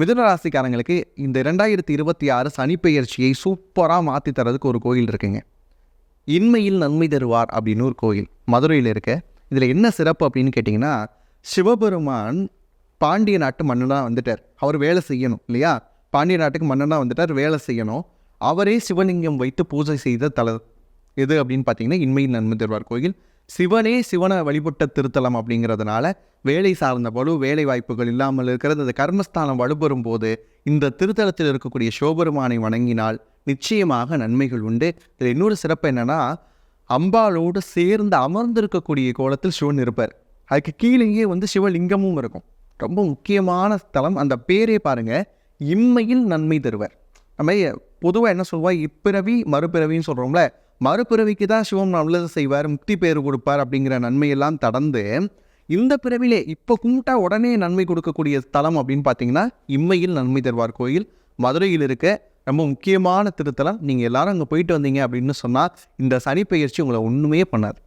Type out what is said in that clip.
மிதுன ராசிக்காரங்களுக்கு இந்த 2026 சனிப்பெயர்ச்சியை சூப்பராக மாற்றி தரதுக்கு ஒரு கோயில் இருக்குங்க. இன்மையில் நன்மை தருவார் அப்படின்னு ஒரு கோயில் மதுரையில் இருக்க. இதில் என்ன சிறப்பு அப்படின்னு கேட்டிங்கன்னா, சிவபெருமான் பாண்டிய நாட்டு மன்னனாக வந்துட்டார். அவர் வேலை செய்யணும் இல்லையா? பாண்டிய நாட்டுக்கு மன்னனாக வந்துட்டார், வேலை செய்யணும். அவரே சிவலிங்கம் வைத்து பூஜை செய்த எது அப்படின்னு பார்த்தீங்கன்னா இன்மையில் நன்மை தருவார் கோயில். சிவனை வழிபட்ட திருத்தலம் அப்படிங்கிறதுனால வேலை சார்ந்த வலு, வேலை வாய்ப்புகள் இல்லாமல் இருக்கிறது, அந்த கர்மஸ்தானம் வலுப்பெறும் போது இந்த திருத்தலத்தில் இருக்கக்கூடிய சிவபெருமானை வணங்கினால் நிச்சயமாக நன்மைகள் உண்டு. இதில் இன்னொரு சிறப்பு என்னென்னா, அம்பாளோடு சேர்ந்து அமர்ந்திருக்கக்கூடிய கோலத்தில் சிவன் இருப்பார். அதுக்கு கீழேயே சிவலிங்கமும் இருக்கும். ரொம்ப முக்கியமான ஸ்தலம். அந்த பேரே பாருங்கள், இம்மையில் நன்மை தருவார். நம்ம பொதுவாக என்ன சொல்லுவோம், இப்பிறவி மறுபிறவின்னு சொல்கிறோம்ல, மறுபிறவிக்கு தான் சிவம் நல்லது செய்வார், முக்தி பேர் கொடுப்பார் அப்படிங்கிற நன்மையெல்லாம் கடந்து இந்த பிறவிலே இப்போ கும்பிட்டா உடனே நன்மை கொடுக்கக்கூடிய ஸ்தலம் அப்படின்னு பார்த்தீங்கன்னா இம்மையில் நன்மை தருவார் கோயில் மதுரையில் இருக்க. ரொம்ப முக்கியமான திருத்தலம். நீங்கள் எல்லாரும் அங்கே போயிட்டு வந்தீங்க அப்படின்னு சொன்னால் இந்த சனிப்பெயர்ச்சி உங்களை ஒன்றுமே பண்ணாது.